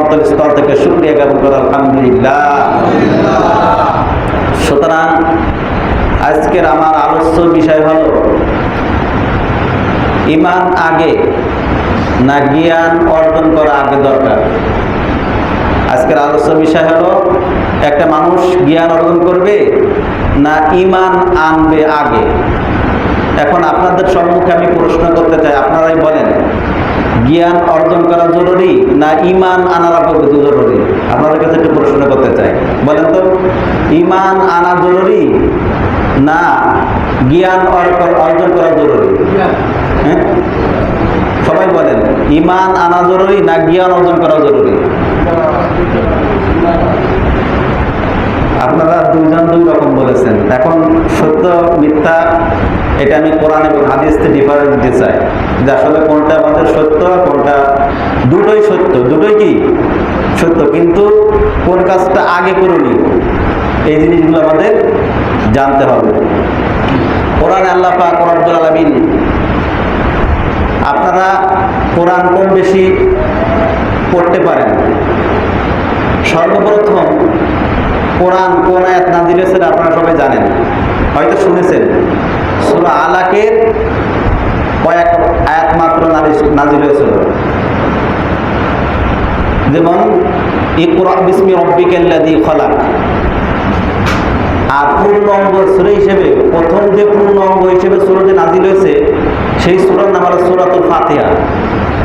অন্তঃস্থল থেকে শুকরিয়া জ্ঞাপন করি আলহামদুলিল্লাহ। সুতরাং আজকের আমার আলোচ্য বিষয় হলো ঈমান আগে না জ্ঞান অর্জন করা আগে দরকার। আজকের আলোচ্য বিষয় হলো একটা মানুষ জ্ঞান অর্জন করবে না ঈমান আনবে আগে। এখন আপনাদের সম্মুখে আমি প্রশ্ন করতে চাই, আপনারাই বলেন জ্ঞান অর্জন করা জরুরি না ঈমান আনার জরুরি? আপনাদের কাছে একটু প্রশ্ন করতে চাই, বলেন তো ঈমান আনা জরুরি না জ্ঞান অর্জন করা জরুরি? হ্যাঁ, সবাই বলেন ঈমান আনা জরুরি না জ্ঞান অর্জন করা জরুরি? আপনারা দুইজন দুই রকম বলেছেন। এখন সত্য মিথ্যা এটা আমি কোরআন এবং হাদিসে ডিফারেন্স দিতে চাই যে আসলে কোনটা আমাদের সত্য, কোনটা দুটোই সত্য, দুটোই কি সত্য, কিন্তু কোন কাজটা আগে করুনি এই জিনিসগুলো আমাদের জানতে হবে। কোরআনে আল্লাহ পাক রব্বুল আলামিন, আপনারা কোরআন কম বেশি পড়তে পারেন। সর্বপ্রথম কোরআন কোন আয়াত নাযিল হয়েছে আপনারা সবাই জানেন, হয়তো শুনেছেন। সূরা আলাকের কয়েক আয়াত মাত্র নাযিল হয়েছিল, যেমন ইকরা বিসমি রাব্বিকাল্লাযী খলাক। আর পূর্ণ অঙ্গ সূরা হিসেবে প্রথম যে পূর্ণ অঙ্গ হিসেবে সূরা যে নাযিল হয়েছে সেই সূরার নাম হলো সূরাতুল ফাতিহা।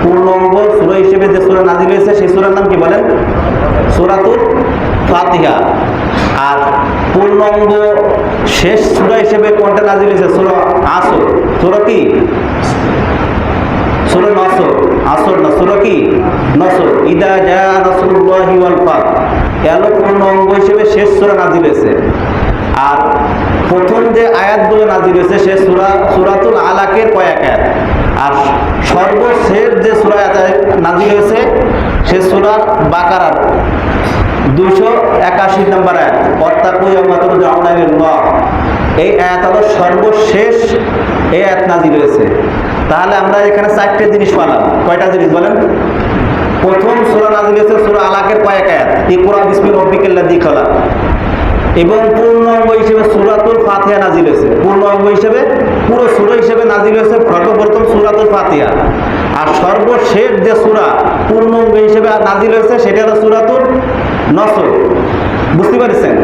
পূর্ণ অঙ্গ সূরা হিসেবে যে সূরা নাযিল হয়েছে সেই সূরার নাম কি বলেন? সূরাতুল ফাতিহা। আর পূর্ণাঙ্গ শেষ সূরা হিসেবে কোনটা নাযিল হয়েছে? সূরা আসর। সূরা কি? সূরা নসর। আসর না, সূরা কি? নসর। ইদা জা নাসরুল্লাহি ওয়াল ফাত, এলো পূর্ণাঙ্গ হিসেবে শেষ সূরা নাযিল হয়েছে। আর প্রথম যে আয়াতগুলো নাযিল হয়েছে সে সূরাতুল আলাকের কয়েক আয়াত। আর সর্বশেষ যে সূরা নাযিল হয়েছে সে সূরা বাকারার 281 নম্বর আয়াত, ওয়াত্তাকু ইয়াওমা তুরজাউনা ইলাল্লাহ। এই আয়াত হলো সর্বশেষ এই আয়াত নাযিল হয়েছে। তাহলে আমরা এখানে চারটে জিনিস পেলাম। কয়টা জিনিস বলেন? প্রথম সূরা নাযিল হয়েছে সূরা আলাকের কয়েক আয়াত, ইকরা বিসমি রাব্বিকাল্লাযী খলাক। এবং পূর্ণাঙ্গ হিসেবে সূরাতুল ফাতিহা নাযিল হয়েছে। পূর্ণাঙ্গ হিসেবে পুরো সূরা হিসেবে নাযিল হয়েছে সর্বপ্রথম সূরাতুল ফাতিহা। আর সর্বশেষ যে সূরা পূর্ণাঙ্গ হিসেবে নাযিল হয়েছে সেটা হলো সূরাতুল নসর। বুঝতে পারছেন?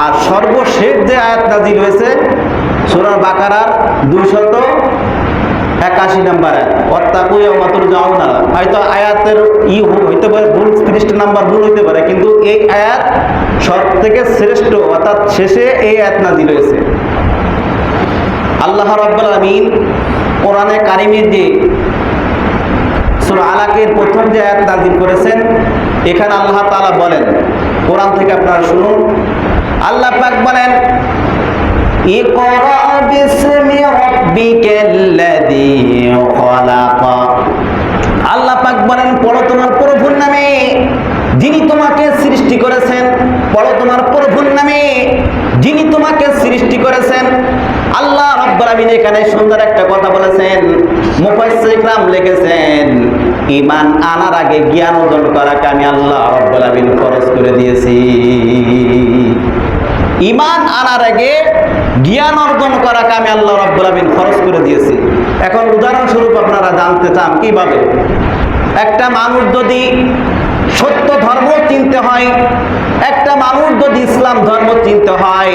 আর সর্বশেষ যে আয়াত নাযিল হয়েছে সূরা বাকারার 281 নম্বর আয়াত, ওয়াত্তাকু ইয়াওমা তুরজাউনা। হয়তো আয়াতের হইতে পারে ভুল, 30 নাম্বার ভুল হইতে পারে, কিন্তু এই আয়াত সব থেকে শ্রেষ্ঠ, অর্থাৎ শেষে এই আয়াত নাযিল হয়েছে। আল্লাহ রাব্বুল আলামিন কোরআনে কারিমের যে সূরা আলাকের প্রথম যে আয়াত নাযিল করেছেন, এখানে আল্লাহ তাআলা বলেন, কোরআন থেকে আপনারা শুনুন। আল্লাহ পাক বলেন, ইকরা বিসমি রাব্বিকাল্লাযী খলাক। আল্লাহ পাক বলেন, পড়ো তোমার প্রভুর নামে যিনি তোমাকে সৃষ্টি করেছেন। পড়ো তোমার প্রভুর নামে যিনি তোমাকে সৃষ্টি করেছেন। আল্লাহ রাব্বুল আলামিন এখানে সুন্দর একটা কথা বলেছেন। মুফাসসির ইকরাম লিখেছেন, ঈমান আনার আগে জ্ঞান অর্জন করাকে আমি আল্লাহ রাব্বুল আলামিন ফরজ করে দিয়েছি। ঈমান আনার আগে জ্ঞান অর্জন করাকে আমি আল্লাহ রাব্বুল আলামিন ফরজ করে দিয়েছি। এখন উদাহরণস্বরূপ আপনারা জানতে চান কিভাবে? একটা মানুষ যদি সত্য ধর্ম চিনতে হয়, একটা মানুষ যদি ইসলাম ধর্ম চিনতে হয়,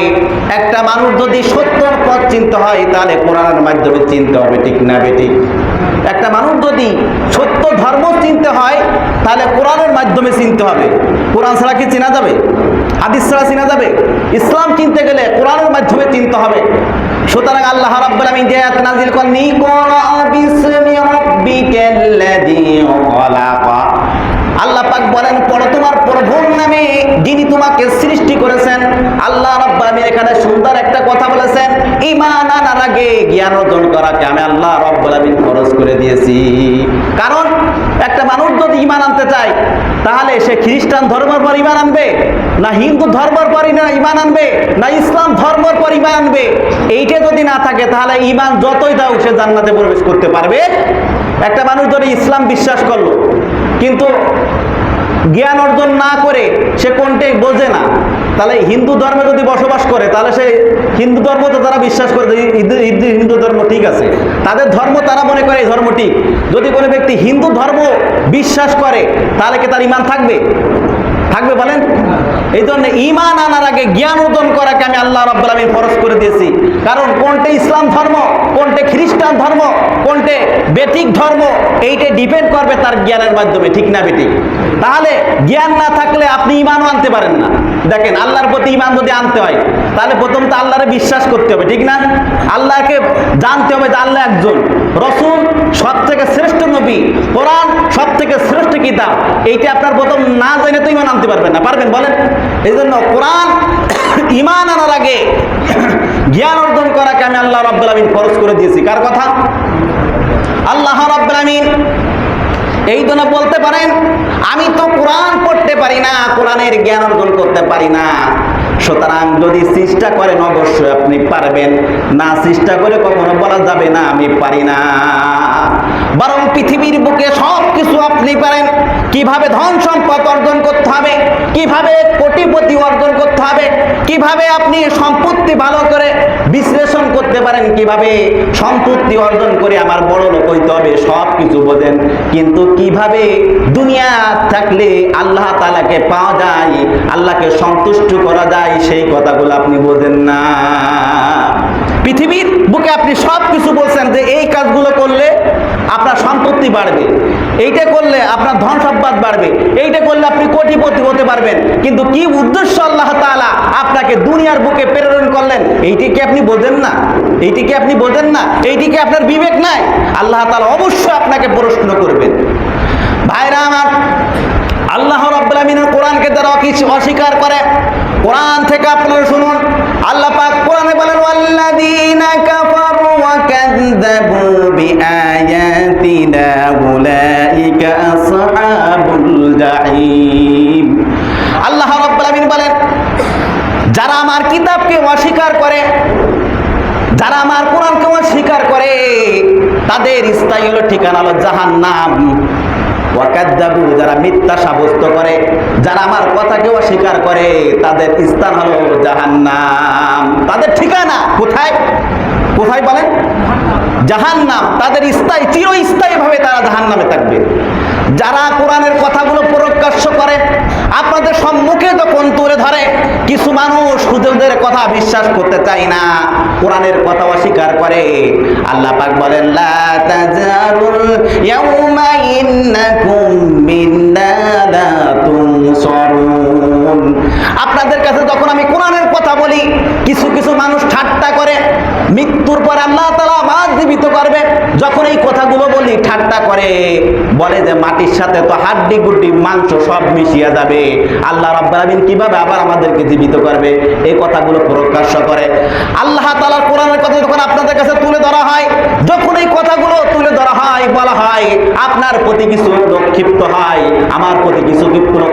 একটা মানুষ যদি সত্যর পথ চিনতে হয়, তাহলে কোরআনের মাধ্যমে চিনতে হবে, ঠিক না বেঠিক? একটা মানুষ যদি সত্য ধর্ম চিনতে হয় তাহলে কোরআনের মাধ্যমে চিনতে হবে। কোরআন ছাড়া কি চেনা যাবে? হাদিস ছাড়া চেনা যাবে? ইসলাম চিনতে গেলে কোরআনের মাধ্যমে চিনতে হবে। সুতরাং আল্লাহ রাব্বুল আলামিন যে আয়াত নাযিল করেন, ইকরা বিসমি রাব্বিকাল্লাযী খলাক। আল্লাহ পাক বলেন, পড়ো তোমার প্রভুর নামে যিনি তোমাকে সৃষ্টি করেছেন। আল্লাহ রাব্বুল আলামিন এখানে সুন্দর একটা কথা বলেছেন, ঈমান আনার আগে জ্ঞান অর্জন করাকে আমি আল্লাহ রাব্বুল আলামিন ফরজ করে দিয়েছি। কারণ একটা মানুষ যদি ঈমান আনতে চায় তাহলে সে খ্রিস্টান ধর্মের পর ঈমান আনবে, না হিন্দু ধর্মের পর ঈমান আনবে, না ইসলাম ধর্মের পর ঈমান আনবে। এইটা যদি না থাকে তাহলে ঈমান যতই দাও সে জান্নাতে প্রবেশ করতে পারবে। একটা মানুষ যদি ইসলাম বিশ্বাস করলো কিন্তু জ্ঞান অর্জন না করে সে কোনটাই বোঝে না, তাহলে হিন্দু ধর্মে যদি বসবাস করে তাহলে সে হিন্দু ধর্ম তো তারা বিশ্বাস করে হিন্দু ধর্ম ঠিক আছে, তাদের ধর্ম তারা মনে করে এই ধর্ম ঠিক। যদি কোনো ব্যক্তি হিন্দু ধর্ম বিশ্বাস করে তাহলে কি তার ঈমান থাকবে? থাকবে বলেন? এই জন্য ঈমান আনার আগে জ্ঞান অর্জন করাকে আমি আল্লাহ রাব্বুল আলামিন ফরজ করে দিয়েছি। কারণ কোনটা ইসলাম ধর্ম, কোনটা খ্রিস্টান ধর্ম, কোনটা বেঠিক ধর্ম, এইটা ডিপেন্ড করবে তার জ্ঞানের মাধ্যমে, ঠিক না বেঠিক? তাহলে জ্ঞান না থাকলে আপনি ঈমানও আনতে পারেন না। দেখেন, আল্লাহর প্রতি ঈমান যদি আনতে হয় তাহলে প্রথম তো আল্লাহরে বিশ্বাস করতে হবে, ঠিক না? আল্লাহকে জানতে হবে যে আল্লাহ একজন, রাসূল সব থেকে শ্রেষ্ঠ নবী, কোরআন সব থেকে শ্রেষ্ঠ কিতাব। এইটা আপনার প্রথম না জেনে তো ঈমান আনতে পারবেন না, পারবেন বলেন? এই জন্য কোরআন ঈমান আনার আগে জ্ঞান অর্জন করাকে আমি আল্লাহ রাব্বুল আলামিন ফরজ করে দিয়েছি। কার কথা? আল্লাহ রাব্বুল আলামিন। এই জন্য বলতে পারেন আমি তো কোরআন পড়তে পারি না, কোরআনের জ্ঞান অর্জন করতে পারি না। সুতরাং যদি চেষ্টা করেন অবশ্যই আপনি পারবেন, না চেষ্টা করে কখনো বলা যাবে না আমি পারি না। বরং পৃথিবীর বুকে সব কিছু আপনি পারেন। কিভাবে ধন সম্পদ অর্জন করতে হবে, কিভাবে কোটিপতি অর্জন করতে হবে, কিভাবে আপনি সম্পত্তি ভালো করে বিশ্লেষণ করতে পারেন, কিভাবে সম্পত্তি অর্জন করে আমার বড় লোক হইতে হবে, সব কিছু বোঝেন। কিন্তু কিভাবে দুনিয়া থাকলে আল্লাহ তাআলাকে পাওয়া যায়, আল্লাহকে সন্তুষ্ট করা যায়, সেই কথাগুলো আপনি বোঝেন না। পৃথিবীর বুকে আপনি সব কিছু বলছেন যে এই কাজগুলো করলে আপনার সম্পত্তি বাড়বে, এইটা করলে আপনার ধন সম্পদ বাড়বে, এইটা করলে আপনি কোটিপতি হতে পারবেন। কিন্তু কি উদ্দেশ্য আল্লাহ তাআলা আপনাকে দুনিয়ার বুকে প্রেরণ করলেন, এইটি কি আপনি বোঝেন না? এইটি কি আপনি বোঝেন না? এইটি কি আপনার বিবেক নাই? আল্লাহ তাআলা অবশ্যই আপনাকে প্রশ্ন করবেন। ভাইরা আমার, আল্লাহ রাব্বুল আলামিনের কোরআনকে যারা অস্বীকার করে, কোরআন থেকে আপনারা শুনুন, আল্লাহ পাক কোরআনে বলেন ওয়াল্লাযীনা কাফারু ওয়া কাযযাবু বিআয়াতিনা উলাইকা আসহাবুল জাহিম। আল্লাহ রাব্বুল আলামিন বলেন যারা আমার কিতাবকে অস্বীকার করে, যারা আমার কোরআনকে অস্বীকার করে, তাদের স্থায়ী হলো ঠিকানা হলো জাহান্নাম। ওয়াকাযযাবু, যারা মিথ্যা সাব্যস্ত করে, যারা আমার কথাকে অস্বীকার করে, তাদের স্থান হলো জাহান্নাম। তাদের ঠিকানা কোথায়? কোথায় বলেন? জাহান্নাম। তাদের স্থায়ী, চিরস্থায়ী ভাবে তারা জাহান্নামে থাকবে। যারা কোরআনের কথাগুলো প্রকাশ্য করে, আপনাদের সম্মুখে যখন তুলে ধরে, কিছু মানুষ হুজুরদের কথা বিশ্বাস করতে চায় না, কোরআনের কথা অস্বীকার করে। আল্লাহ পাক বলেন লা তাজারুল ইয়াউমা ইন্নাকুম মিন্না লা তুনসারুন। আপনাদের কাছে যখন আমি কোরআনের কথা বলি, কিছু কিছু মানুষ ঠাট্টা করে, মৃত্যুর পর আল্লাহ তাআলা আবার জীবিত করবে, যখন এই কথাগুলো বলি ঠাট্টা করে, বলে যে মাটির সাথে তো হাড্ডি গুড্ডি মাংস সব মিশিয়ে যাবে, আল্লাহ রাব্বুল আলামিন কিভাবে আবার আমাদেরকে জীবিত করবে, এই কথাগুলো প্রকাশ্য করে। আল্লাহ তাআলার কোরআনের কথা যখন আপনাদের কাছে তুলে ধরা হয়, যখন এই কথাগুলো তুলে ধরা হয়, বলা হয়, আপনার প্রতি কিছু ক্ষিপ্ত হয়, আমার প্রতি কিছু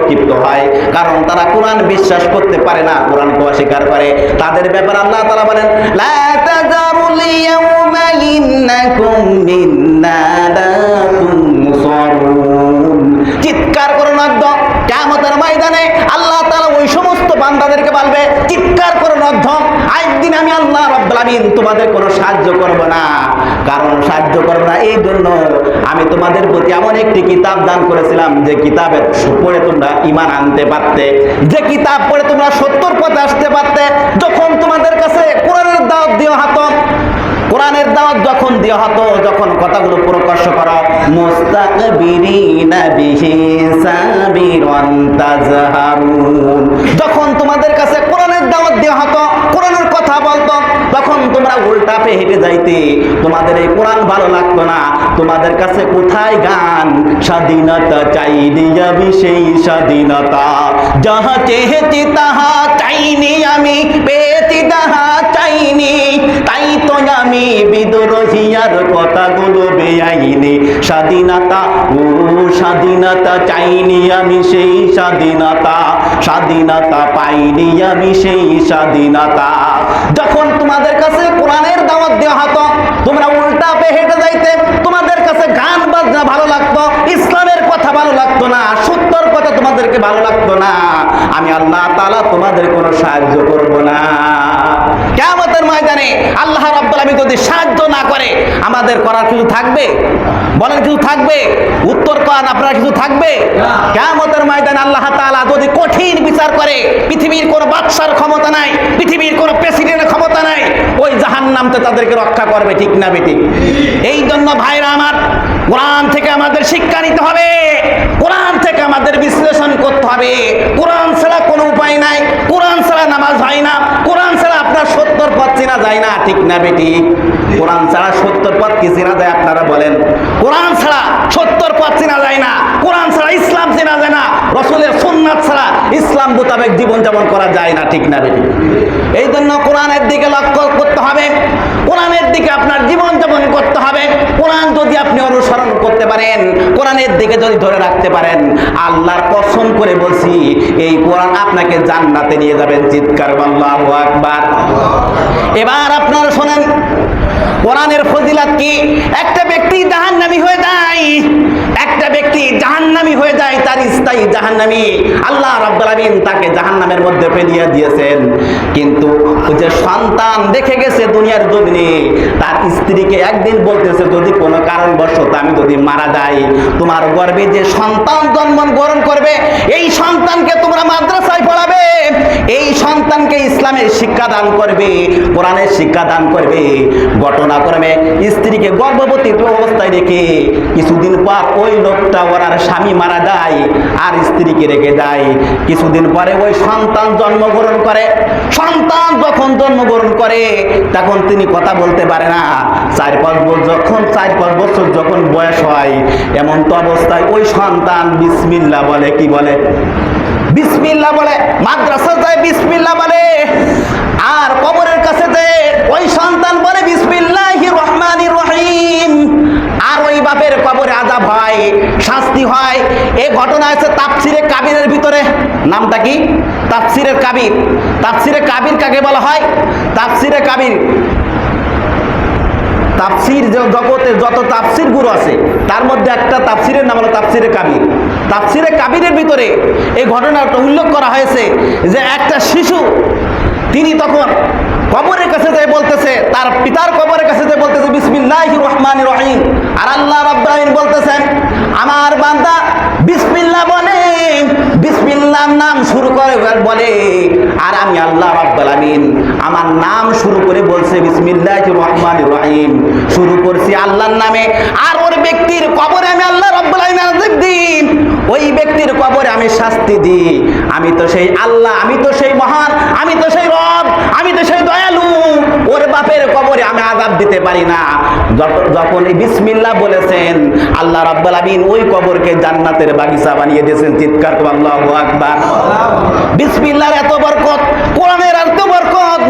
ক্ষিপ্ত হয়, কারণ তারা কোরআন বিশ্বাস করতে পারে না, কোরআনকে অস্বীকার করে। তাদের ব্যাপারে আল্লাহ তাআলা বলেন লা তাজারুল ইয়াউমা ইন্নাকুম মিন্না লা তুনসারুন। চিৎকার করুন একদম, কিয়ামতের ময়দানে আল্লাহ তাআলা ওই সমস্ত বান্দাদেরকে বলবে, চিৎকার করুন একদম, আজ দিন আমি আল্লাহ রাব্বুল আলামিন তোমাদের কোনো সাহায্য করব না। কারণ সাহায্য করব না এই জন্য আমি তোমাদের প্রতি এমন একটি কিতাব দান করেছিলাম, যে কিতাবের পড়ে তোমরা ঈমান আনতে পারতে, যে কিতাব পড়ে তোমরা সত্যর পথে আসতে পারতে। যখন তোমাদের কাছে কোরআনের দাওয়াত দেওয়া হতো, কোরআনের দাওয়াত যখন দেওয়া হতো, যখন কথাগুলো প্রকাশ করা, মুস্তাকবিরিনা বিহি সাবিরান তাজহারুন, যখন তোমাদের কাছে কোরআনের দাওয়াত দেওয়া হতো, কোরআনের কথা বলতো, তখন তোমরা উল্টা পেয়ে হেঁটে যাইতে, তোমাদের এই কোরআন ভালো লাগতো না। তোমাদের কাছে কোথায় গান, স্বাধীনতা চাইনি আমি সেই স্বাধীনতা, যাহা চেয়েছি তাহা চাইনি আমি, পেয়েছি তাহা চাইনি, তাই তো আমি বিদ্রোহিয়ার কথাগুলো বেআইনি। স্বাধীনতা, ও স্বাধীনতা চাইনি আমি সেই স্বাধীনতা, স্বাধীনতা পাইনি আমি সেই স্বাধীনতা। যখন তোমাদের কাছে কোরআনের দাওয়াত দেওয়া হতো, তোমরা উল্টা পেয়ে হেঁটে যাইতে, তোমাদের কাছে গান বাজনা ভালো লাগতো, ইসলামের কথা ভালো লাগতো না, সত্যর কথা তোমাদেরকে ভালো লাগতো না, আমি আল্লাহ তাআলা তোমাদের কোনো সাহায্য করব না। কিয়ামতের ময়দানে আল্লাহ রাব্বুল আলামিন যদি সাহায্য না করে আমাদের করার কিছু থাকবে? বলেন কিছু থাকবে? উত্তর পান আপনারা, কিছু থাকবে? কিয়ামতের ময়দানে আল্লাহ তাআলা যদি কঠিন বিচার করে, পৃথিবীর কোনো বাদশার ক্ষমতা নাই, পৃথিবীর কোনো প্রেসিডেন্টের ক্ষমতা নাই, ওই জাহান্নাম তো তাদেরকে রক্ষা করবে, ঠিক না বেটি? এই জন্য ভাইরা আমার, কোরআন থেকে আমাদের শিক্ষা নিতে হবে, কোরআন থেকে আমাদের বিশ্লেষণ করতে হবে। কোরআন ছাড়া কোনো উপায় নাই, কোরআন ছাড়া নামাজ হয় না, কোরআন ছাড়া আপনার সত্যর পথ চেনা যায় না, ঠিক না বেটি? কোরআন ছাড়া সত্যর পথ কি চেনা যায় আপনারা বলেন? কোরআন ছাড়া সত্যর পথ চেনা যায় না, কোরআন ছাড়া ইসলাম চেনা যায় না, রাসূলের সুন্নাত ছাড়া ইসলাম মোতাবেক জীবন যাপন করা যায় না, ঠিক না বেটি? এই জন্য কোরআনের দিকে লক্ষ্য করতে হবে, কোরআনের দিকে আপনার জীবন যাপন করতে হবে। কোরআন যদি আপনি অনুসরণ করতে পারেন, কোরআনের দিকে যদি ধরে রাখতে পারেন, আল্লাহর কসম করে বলছি এই কোরআন আপনাকে জান্নাতে নিয়ে যাবেন। চিৎকার আল্লাহু আকবার। এবার আপনারা শোনেন কোরআনের ফজিলত কি। একটা ব্যক্তি জাহান্নামী হয়ে যায়, একটা ব্যক্তি জাহান্নামী হয়ে যায়, তার স্থায়ী জাহান্নামী। আল্লাহ রাব্বুল আলামিন তাকে জাহান্নামের মধ্যে ফেলিয়ে দিয়েছেন, কিন্তু ওই যে সন্তান রেখে গেছে দুনিয়ার জমিনে, তার স্ত্রীকে একদিন বলতেছে যদি কোনো কারণবশত আমি যদি মারা যাই, তোমার গর্ভে যে সন্তান জন্মগ্রহণ করবে এই সন্তানকে তোমরা মাদ্রাসায় পড়াবে, এই সন্তানকে ইসলামের শিক্ষা দান করবে, কোরআনের শিক্ষা দান করবে। ঘটনাক্রমে স্ত্রীকে গর্ভবতী অবস্থায় রেখে কিছুদিন পর ওই লোকটা ওর স্বামী মারা যায় আর স্ত্রীকে রেখে যায়। কিছুদিন পরে ওই সন্তান জন্মগ্রহণ করে। সন্তান যখন জন্মগ্রহণ করে তখন তিনি কথা বলতে পারে না। 4-5 বছর যখন বয়স হয়, এমন তো অবস্থায় ওই সন্তান বিসমিল্লাহ বলে। কি বলে? বিসমিল্লাহ বলে। মাদ্রাসা যায় বিসমিল্লাহ বলে, আর কবরের কাছে যায় ওই সন্তান বলে বিসমিল্লাহির রহমানির রহিম। আর ওই বাপের কবরে আযাব হয়, শাস্তি হয়। এই ঘটনা আছে তাফসিরে কাবিরের ভিতরে। নামটা কি? তাফসিরে কাবির। তাফসিরে কাবির কাকে বলা হয়? তাফসিরে কাবির, তাফসির জগতে যত তাফসির গুরু আছে তার মধ্যে একটা তাফসিরের নাম হলো তাফসিরে কাবির। তাফসিরে কাবিরের ভিতরে এই ঘটনাটা উল্লেখ করা হয়েছে যে একটা শিশু, তিনি তখন কবরের কাছে যে বলতেছে, তার পিতার কবরের কাছে যে বলতেছে বিসমিল্লাহির রহমানির রহিম, আর আল্লাহ রাব্বুল আলামিন বলতেছেন আমার বান্দা বিসমিল্লাহ বলে, বিসমিল্লাহর নাম শুরু করে বলে, আর আমি আল্লাহ রাব্বুল আলামিন আমার নাম শুরু করে বলছে বিসমিল্লাহির রহমানির রহিম, শুরু করছি আল্লাহর নামে। আর ওর ব্যক্তির কবরে আমি আল্লাহ রাব্বুল আলামিন আযাব দিই, ওই ব্যক্তির কবরে আমি শাস্তি দিই। আমি তো সেই আল্লাহ, আমি তো সেই মহান, আমি তো সেই রব, আমি তো সেই দয়ালু। ওর বাপের কবরে আমি আযাব দিতে পারি না। যখন এই বিসমিল্লাহ বলেছেন, আল্লাহ রাব্বুল আলামিন ওই কবরকে জান্নাতের বাগিচা বানিয়ে দিয়েছেন। চিৎকার করে আল্লাহু আকবার। বিসমিল্লাহর এত বরকত, কোরআনের এত বরকত,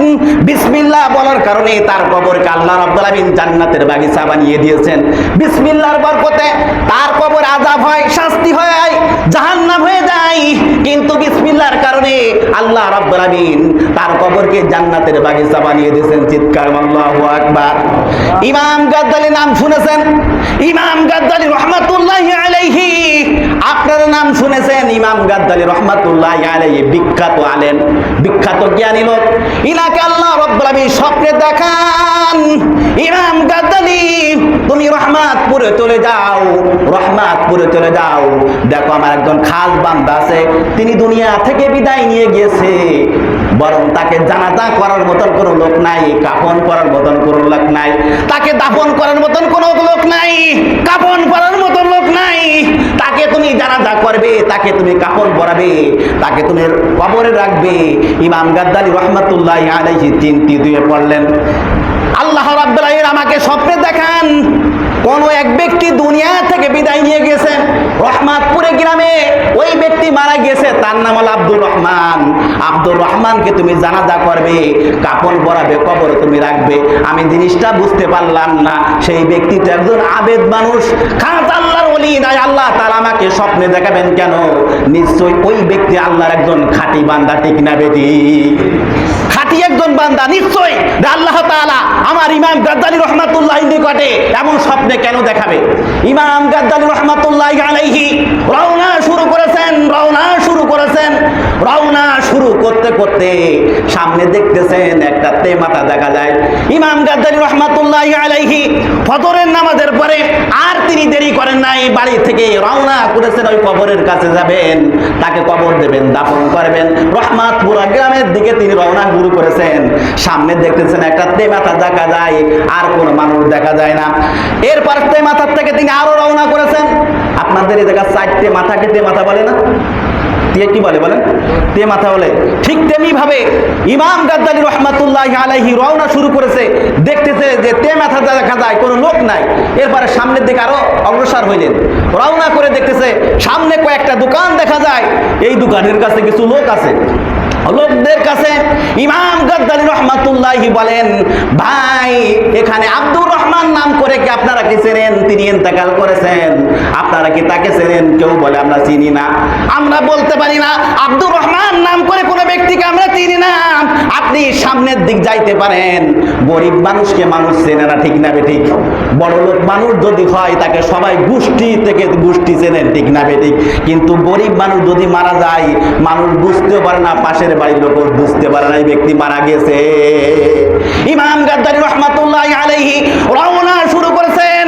বিসমিল্লাহ বলার কারণে তার কবরকে আল্লাহ রাব্বুল আলামিন জান্নাতের বাগিচা বানিয়ে দিয়েছেন। বিসমিল্লাহর বরকতে তার কবর আযাব হয়, শাস্তি হয়, জাহান্নাম হয়ে যায়, কিন্তু বিসমিল্লাহর কারণে আল্লাহ রাব্বুল আলামিন তার কবরকে জান্নাতের বাগিচা বানিয়ে দিয়েছেন। চিৎকার আল্লাহু আকবার। ইমাম গাজ্জালী নাম শুনেছেন? ইমাম গাজ্জালী রাহমাতুল্লাহি আলাইহি, আপনারা নাম শুনেছেন? ইমাম গাজ্জালী রাহমাতুল্লাহি আলাইহি বিখ্যাত আলেম, বিখ্যাত জ্ঞানী লোক। ইনাকে আল্লাহ রাব্বুল আলামিন স্বপ্নে দেখান, ইমাম গাজ্জালী তুমি রহমাতপুরে চলে যাও, রহমাতপুরে চলে যাও, দেখো আমার একজন খাস বান্দা আছে, তিনি দুনিয়া থেকে বিদায় নিয়ে গিয়েছে, বরং তাকে জানাজা করার মতন কোনো লোক নাই, কাফন করার মতন কোনো লোক নাই, তাকে দাফন করার মতন কোনো লোক নাই, কাফন করার মতন লোক নাই। তাকে তুমি জানাজা করবে, তাকে তুমি কাফন পরাবে, তাকে তুমি কবরে রাখবে। ইমাম গাজ্জালী রাহমাতুল্লাহি আলাইহি চিন্তিত হয়ে পড়লেন। আল্লাহ রাব্বুল আলামিন আমাকে স্বপ্নে দেখান কোন এক ব্যক্তি দুনিয়া থেকে বিদায় নিয়ে গেছেন, রহমাতপুরে গ্রামে ওই ব্যক্তি মারা গেছে, তার নাম হলো আব্দুর রহমান। আব্দুর রহমানকে তুমি জানাজা করবে, কাফন পরাবে, কবরে তুমি রাখবে। আমি জিনিসটা বুঝতে পারলাম না, সেই ব্যক্তিটা একজন আবেদ মানুষ, খাস আল্লাহর ওলি, তাই আল্লাহ তাআলা আমাকে স্বপ্নে দেখাবেন কেন? নিশ্চয়ই ওই ব্যক্তি আল্লাহর একজন খাঁটি বান্দা, ঠিক না বেটি? খাঁটি একজন বান্দা নিশ্চয়ই। আল্লাহ তাআলা আমার ইমাম গাজ্জালী রাহমাতুল্লাহির নিকটে এমন স্বপ্নে কেন দেখাবে? ইমাম গাজ্জালী রাহমাতুল্লাহি আলাইহি রওনা শুরু করেছেন, রওনা করতে সামনে দেখতেছেন একটা তেমাথা দেখা যায়। ইমাম গাদ্দালী রাহমাতুল্লাহি আলাইহি ফজরের নামাজের পরে আর তিনি দেরি করেন নাই, বাড়ি থেকে রওনা করেছেন, ওই কবরের কাছে যাবেন, তাকে কবর দেবেন, দাফন করবেন। রহমাতপুরা গ্রামের দিকে তিনি রওনা শুরু করেছেন। সামনে দেখতেছেন একটা তেমাথা দেখা যায়, আর কোনো মানুষ দেখা যায় না। এরপর তেমাথার থেকে তিনি আরো রওনা করেছেন। আপনাদের এই জায়গা 4টে মাথাকে তেমাথা বলে না? কি বলে বলেন? তেমাথা বলে। ঠিক তেমনি ভাবে ইমাম গাদ্দালী রাহমাতুল্লাহি আলাইহি রওনা শুরু করেছে, দেখতেছে যে তেমাথা দেখা যায়, কোনো লোক নাই। এরপরে সামনের দিকে আরো অগ্রসর হইলেন, রওনা করে দেখতেছে সামনে কয়েকটা দোকান দেখা যায়, এই দোকানের কাছে কিছু লোক আছে। লোকদের কাছে ইমাম গাদ্দালী রাহমাতুল্লাহি বলেন, ভাই এখানে আব্দুর রহমান নাম করে কি আপনারা কি চেনেন? তিনি ইন্তেকাল করেছেন, আপনারা কি তাকে চেনেন? কেউ বলে আমরা চিনি না। আমরা বলতে পারি না আব্দুর রহমান নাম করে কোনো ব্যক্তিকে আমরা চিনি না। আপনি সামনের দিক যাইতে পারেন। গরিব মানুষকে মানুষ চেনে না, ঠিক না বেঠিক? বড় লোক মানুষ যদি হয় তাকে সবাই গোষ্ঠী থেকে গোষ্ঠী চেনেন, ঠিক না বেঠিক? কিন্তু গরিব মানুষ যদি মারা যায়, মানুষ বুঝতেও পারে না, পাশের বাড়ির লোক বুঝতে পারে না এই ব্যক্তি মারা গেছে। ইমাম গাদ্দালী রাহমাতুল্লাহি আলাইহি রওনা শুরু করেছেন।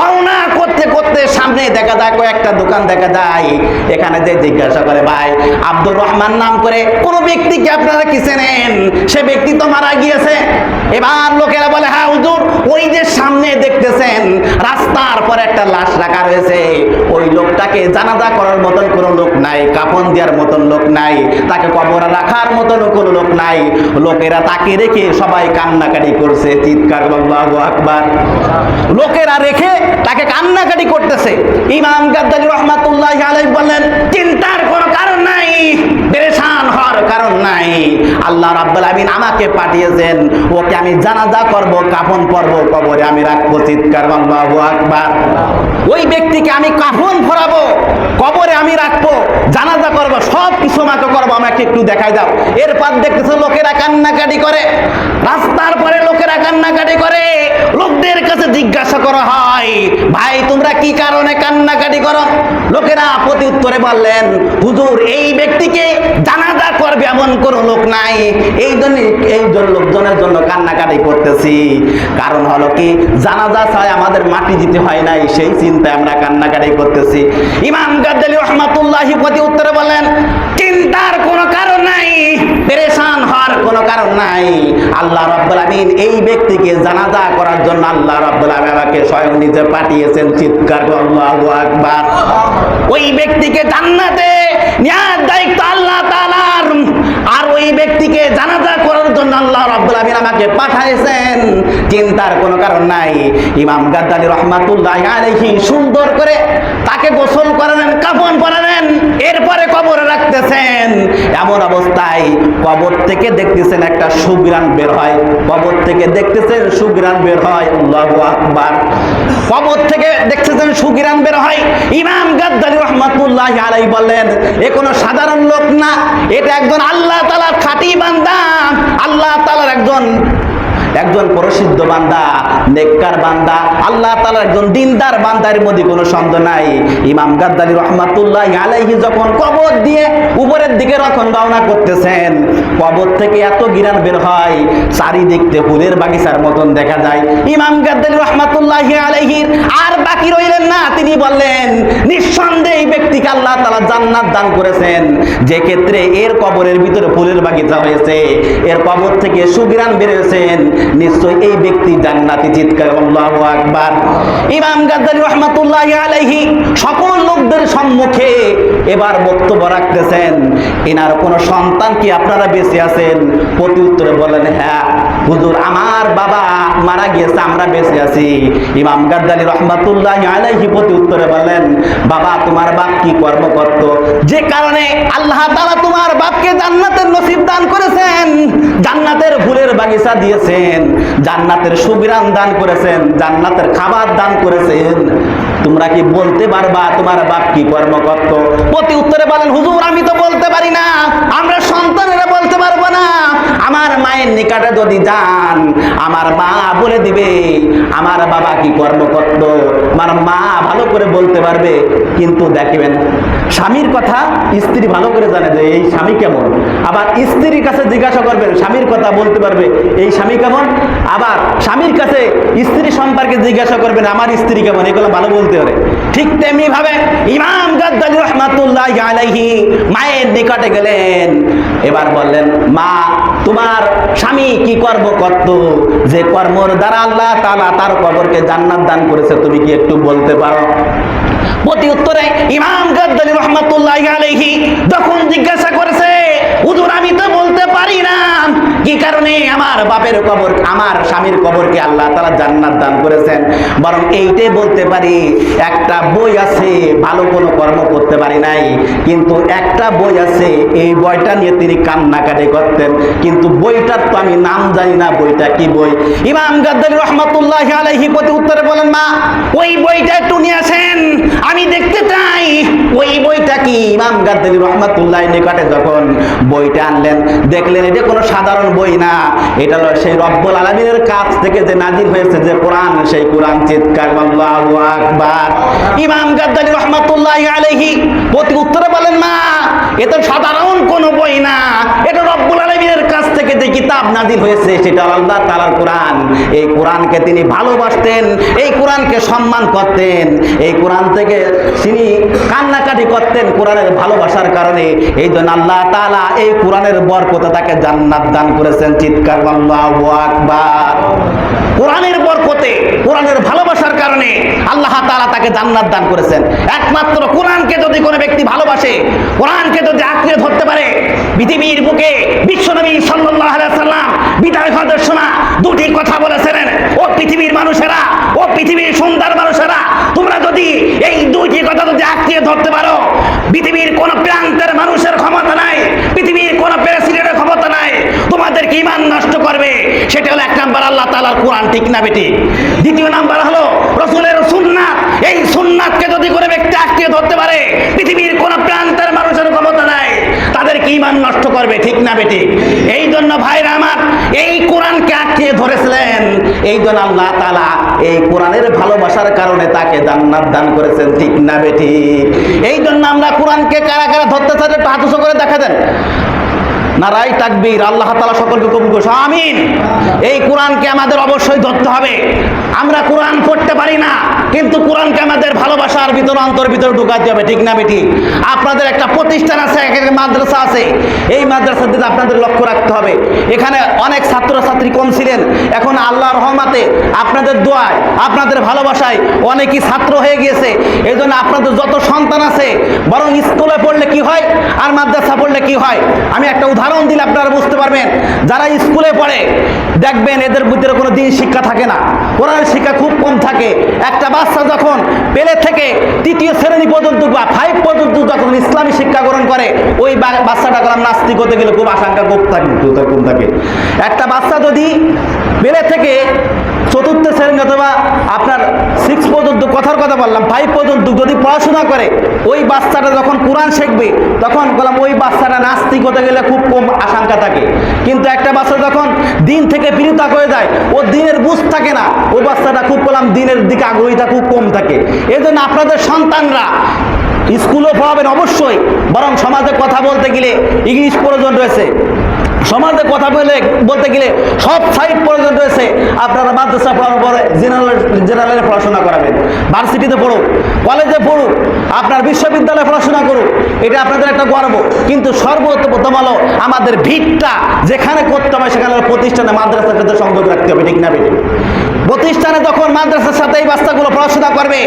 রওনা করতে করতে সামনে দেখা যায় কয়েকটা দোকান দেখা যায়। এখানে যে জিজ্ঞাসা করে, ভাই আব্দুর রহমান নাম করে কোন ব্যক্তিকে আপনারা কি চেনেন? সে ব্যক্তি তো মারা গিয়েছে। এবার লোকেরা বলে, হ্যাঁ হুজুর, ওই যে সামনে দেখতেছেন রাস্তার পর একটা লাশ রাখা রয়েছে, ওই লোকটাকে জানাজা করার মতন কোনো লোক নাই, কাফন দেওয়ার মতন লোক নাই, তাকে কবরে রাখার মতন কোনো লোক নাই। লোকেরা তাকে রেখে সবাই কান্নাকাটি করছে, চিৎকার আল্লাহু আকবার। লোকেরা রেখে তাকে কান্নাকাটি করতেছে। ইমাম গাদ্দালী রাহমাতুল্লাহি আলাইহি বলেন, চিন্তার কোনো কারণ নাই, পেরেশান হওয়ার কারণ নাই। আল্লাহ রাব্বুল আলামিন আমাকে পাঠিয়েছেন, ওকে আমি জানাজা করব, কাফন পরব, কবরে আমি রাখবো, চিৎকার আল্লাহু আকবার। ওই ব্যক্তিকে আমি কাফন পরাবো, কবরে আমি রাখবো, জানাজা করব, সব কিছু আমাকে করবো, আমাকে একটু দেখাই দাও। এরপর দেখতেছে লোকেরা কান্নাকাটি করে, রাস্তার পরে লোকেরা কান্নাকাটি করে। লোকদের কাছে জিজ্ঞাসা করা হয়, ভাই তোমরা কি কারণে কান্নাকাটি করো? লোকেরা প্রতি উত্তরে বললেন, হুজুর এই ব্যক্তিকে জানাজা করবে এমন কোনো লোক নাই, এই জন্য লোকজনের জন্য কান্নাকাটি করতেছি। কারণ হলো কি, জানাজা ছাড়া আমাদের মাটি দিতে হয় নাই, সেই চিন্তায় আমরা কান্নাকাটি করতেছি। ইমাম গাদ্দালী রাহমাতুল্লাহি প্রতি উত্তরে বলেন, চিন্তার কোনো কারণ নাই, পেরেশান হওয়ার কোনো কারণ নাই। আল্লাহ রাব্বুল আমিন এই ব্যক্তিকে জানাজা করার জন্য আল্লাহ রাব্বুল আমিন আমাকে স্বয়ং নিজে পাঠিয়েছেন, চিৎকার আল্লাহু আকবার। ওই ব্যক্তিকে জান্নাতে নেওয়ার দায়িত্ব আল্লাহ তাআলার, আর ওই ব্যক্তিকে জানাজা করার জন্য আল্লাহ রাব্বুল আমিন আমাকে পাঠাইছেন, চিন্তার কোনো কারণ নাই। ইমাম গাদ্দালী রাহমাতুল্লাহি আলাইহি সুন্দর করে তাকে গোসল করালেন, কাফন পরালেন, এরপরে কবরে রাখতেছেন। এমন অবস্থায় কবর থেকে দেখতেছেন একটা সুঘ্রাণ বের হয়, কবর থেকে দেখতেছেন সুঘ্রাণ বের হয়, আল্লাহু আকবার। কবর থেকে দেখতেছেন সুঘ্রাণ বের হয়। ইমাম গাদ্দালী রাহমাতুল্লাহি আলাইহি বললেন, এ কোনো সাধারণ লোক না, এটা একজন আল্লাহ তাআলার খাঁটি বান্দা, আল্লাহ তাআলার একজন প্রসিদ্ধ বান্দা, নেককার বান্দা, আল্লাহ তাআলার একজন দিনদার বান্দার মধ্যে কোনো সন্দেহ নাই। ইমাম গাদ্দালী রাহমাতুল্লাহি আলাইহি যখন কবর দিয়ে উপরের দিকে রওনা করতেছেন, কবর থেকে এত ঘিরাণ বের হয়, চারিদিকে ফুলের বাগিচার মতন দেখা যায়। ইমাম গাদ্দালী রাহমাতুল্লাহি আলাইহি আর বাকি রইলেন না, তিনি বললেন, নিঃসন্দেহে এই ব্যক্তিকে আল্লাহ তাআলা জান্নাত দান করেছেন, যে ক্ষেত্রে এর কবরের ভিতরে ফুলের বাগিচা হয়েছে, এর কবর থেকে সুঘ্রাণ বের হয়েছেন, নিশ্চয় এই ব্যক্তি জান্নাতি, চিৎকার আল্লাহু আকবার। ইমাম গাদ্দালী রাহমাতুল্লাহি আলাইহি সকল লোকদের সম্মুখে এবার বক্তব্য রাখতেছেন, এনার কোনো সন্তান কি আপনারা বেঁচে আছেন? প্রতি উত্তরে বলেন, হ্যাঁ হুজুর আমার বাবা মারা গিয়েছে, আমরা বেঁচে আছি। ইমাম গাদ্দালী রাহমাতুল্লাহি আলাইহি প্রতি উত্তরে বলেন, বাবা তোমার বাপ কি কর্ম করত, যে কারণে আল্লাহ তাআলা তোমার বাপকে জান্নাতের নসিব দান করেছেন, জান্নাতের ফুলের বাগিচা দিয়েছেন, জান্নাতের সুঘ্রাণ দান করেছেন, জান্নাতের খাবার দান করেছেন। তোমরা কি বলতে পারবা তোমার বাপ কি কর্ম করত? প্রতি উত্তরে বলেন, হুজুর আমি তো বলতে পারি না, আমরা সন্তানেরা বলতে পারবো না, আমার মায়ের নিকটে যদি যান, আমার মা বলে দিবে আমার বাবা কি কর্ম করত, আমার মা ভালো করে বলতে পারবে। কিন্তু দেখবেন স্বামীর কথা স্ত্রী ভালো করে জানে যে এই স্বামী কেমন, আবার স্ত্রীর কাছে জিজ্ঞাসা করবেন স্বামীর কথা বলতে পারবে এই স্বামী কেমন, আবার স্বামীর কাছে স্ত্রী সম্পর্কে জিজ্ঞাসা করবেন আমার স্ত্রী কেমন, এগুলো ভালো বলতে পারে। ঠিক তেমনি ভাবে ইমাম গাদ্দালী রাহমাতুল্লাহি আলাইহি মায়ের নিকটে গেলেন, এবার বললেন মা তোমার স্বামী কি কর্ম করত, যে কর্মর দ্বারা আল্লাহ তাআলা তার কবরকে জান্নাত দান করেছে, তুমি কি একটু বলতে পারো? প্রতি উত্তরে ইমাম গাদ্দালী রাহমাতুল্লাহি আলাইহি যখন জিজ্ঞাসা করেছে হুজুর আমি তো বলতে পারি না, কি কারণে আমার বাপের কবর আমার স্বামীর কবরকে আল্লাহ তাআলা জান্নাত দান করেছেন, বরং এইটাই বলতে পারি একটা বই আছে, ভালো কোনো কর্ম করতে পারি নাই, কিন্তু একটা বই আছে এই বইটা নিয়ে তিনি কান্নাকাটি করতেন, কিন্তু বইটার তো আমি নাম জানি না, বইটা কি বই? ইমাম গাদ্দালী রাহমাতুল্লাহি আলাইহি প্রতি উত্তরে বলেন মা ওই বইটা একটু নিয়ে আসেন, আমি দেখতে চাই ওই বইটা কি। ইমাম গাদ্দালী রাহমাতুল্লাহি নিকটে যখন বইটা আনলেন, দেখলেন এটা কোনো সাধারণ বই না, এটা হলো সেই রব্বুল আলামিনের কাছ থেকে যে নাজিল হয়েছে যে কোরআন, সেই কোরআন। চিৎকার আল্লাহু আকবার। ইমাম গাদ্দালী রাহমাতুল্লাহি আলাইহি প্রতি উত্তরে বলেন মা এটা সাধারণ কোনো বই না, এটা রব্বুল আলামিনের কাছ থেকে যে কিতাব নাজিল হয়েছে সেটা আল্লাহ তাআলার কোরআন। এই কোরআনকে তিনি ভালোবাসতেন, এই কোরআনকে সম্মান করতেন, এই কোরআন থেকে তিনি কান্নাকাটি করতেন কোরআনের ভালোবাসার কারণে। এই জন্য আল্লাহ তাআলা এই কোরআনের বরকতে তাকে জান্নাত দান করেছেন। চিৎকার আল্লাহু আকবার। কোরআনের বরকতে, কোরআনের ভালোবাসার কারণে আল্লাহ তাআলা তাকে জান্নাত দান করেছেন। একমাত্র কোরআনকে যদি কোনো ব্যক্তি ভালোবাসে, কোরআনকে যদি আঁকড়ে ধরতে পারে, পৃথিবীর বুকে বিশ্বনবী সাল্লাল্লাহু আলাইহি ওয়াসাল্লাম বিদায় হজের সময় দুটি কথা বলেছিলেন, ও পৃথিবীর মানুষেরা, ও পৃথিবীর সুন্দর মানুষেরা, তোমরা যদি এই দুইটি কথা যদি আঁকড়ে ধরতে পারো, পৃথিবীর কোন প্রান্তের মানুষের ক্ষমতা নাই, পৃথিবীর কোন প্রেসিডেন্টের ক্ষমতা নাই তোমাদেরকে ঈমান নষ্ট করবে। সেটা হলো এক নাম্বার আল্লাহ তাআলার কোরআন, ঠিক না বেটি? দ্বিতীয় নাম্বার হলো রাসূলের সুন্নাত। এই সুন্নাতকে যদি কোনো ব্যক্তি আঁকড়ে ধরতে পারে, পৃথিবীর কোন প্রান্তের মানুষের ক্ষমতা নাই তাদেরকে ঈমান নষ্ট করবে, ঠিক না বেটি? এই জন্য ভাইরা আমার এই কোরআনকে আঁকড়ে ধরেছিলেন, এই জন্য আল্লাহ তাআলা এই কোরআনের ভালোবাসার কারণে তাকে জান্নাত দান করেছেন, ঠিক না বেটি? এই জন্য আমরা কোরআনকে কারা কারা ধরতে চাই একটু হাত উঁচু করে দেখা দেন। নারাই তাকবীর। আল্লাহ তাআলা সকলকে কবুল করুন, আমিন। এই কোরআনকে আমাদের অবশ্যই ধরতে হবে। আমরা কোরআন পড়তে পারি না, কিন্তু কোরআনকে আমাদের ভালোবাসার ভিতর অন্তর ভিতরে ঢুকাতে হবে, ঠিক না বেটি? আপনাদের একটা প্রতিষ্ঠান আছে, একটা মাদ্রাসা আছে, এই মাদ্রাসার দিকে আপনাদের লক্ষ্য রাখতে হবে। এখানে অনেক ছাত্রছাত্রী কম ছিলেন, এখন আল্লাহর রহমতে আপনাদের দোয়ায়, আপনাদের ভালোবাসায় অনেকই ছাত্র হয়ে গিয়েছে। এই জন্য আপনাদের যত সন্তান আছে, বরং স্কুলে পড়লে কি হয় আর মাদ্রাসা পড়লে কি হয়, আমি একটা উদাহরণ দিলে আপনারা বুঝতে পারবেন। যারা স্কুলে পড়ে দেখবেন এদের ভিতরে কোনো দিন শিক্ষা থাকে না, কোরআনের শিক্ষা খুব কম থাকে। একটা বাচ্চা যখন পেলে থেকে তৃতীয় শ্রেণী পর্যন্ত বা 5 পর্যন্ত যখন ইসলামী শিক্ষা গ্রহণ করে, ওই বাচ্চাটা কলাম নাস্তিক হতে গেলে খুব আশঙ্কা কম থাকে। একটা বাচ্চা যদি পেলে থেকে চতুর্থ শ্রেণী অথবা আপনার 6 পর্যন্ত, কথার কথা বললাম 5 পর্যন্ত যদি পড়াশোনা করে, ওই বাচ্চাটা যখন কোরআন শিখবে তখন বললাম ওই বাচ্চাটা নাস্তিক হতে গেলে খুব কম আশঙ্কা থাকে। কিন্তু একটা বাচ্চা যখন দিন থেকে বিরত হয়ে যায়, ও দিনের বুঝ থাকে না, ওই বাচ্চাটা খুব বললাম দিনের দিকে আগ্রহীটা খুব কম থাকে। এই জন্য আপনাদের সন্তানরা স্কুলও পড়াবেন অবশ্যই, বরং সমাজে কথা বলতে গেলে ইংলিশ প্রয়োজন রয়েছে, সমাজে কথা বলতে গেলে সব সাইড প্রয়োজন রয়েছে। আপনারা মাদ্রাসা পড়ার পরে জেনারেলে পড়াশোনা করাবেন, ভার্সিটিতে পড়ুক, কলেজে পড়ুক, আপনার বিশ্ববিদ্যালয়ে পড়াশোনা করুক, এটা আপনাদের একটা গর্ব। কিন্তু সর্বপ্রথম হলো আমাদের ভিতটা যেখানে করতে হবে সেখানে প্রতিষ্ঠানে মাদ্রাসার সাথে সংযোগ রাখতে হবে, ঠিক না বেটি? প্রতিষ্ঠানে যখন মাদ্রাসার সাথে এই বাচ্চাগুলো পড়াশোনা করবে,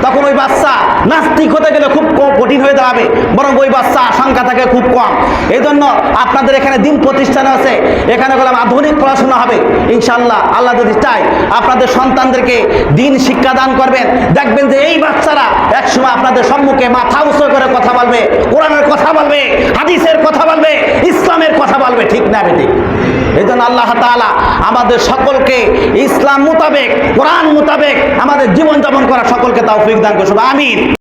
তখন ওই বাচ্চা নাস্তিক হতে গেলে খুব কঠিন হয়ে দাঁড়াবে, বরং ওই বাচ্চা আশঙ্কা থাকে খুব কম। এই জন্য আপনাদের এখানে দিন প্রতিষ্ঠান আছে, এখানে বললাম আধুনিক পড়াশোনা হবে ইনশাআল্লাহ। আল্লাহ যদি চায় আপনাদের সন্তানদেরকে দিন শিক্ষা দান করবেন, দেখবেন যে এই বাচ্চারা একসময় আপনাদের সম্মুখে মাথা উঁচু করে কথা বলবে, কোরআনের কথা বলবে, হাদিসের কথা বলবে, ইসলামের কথা বলবে, ঠিক না বেটি? এই জন্য আল্লাহ তাআলা আমাদের সকলকে ইসলাম মোতাবেক, কোরআন মোতাবেক আমাদের জীবনযাপন করা সকলকে তৌফিক দান করুন, আমিন।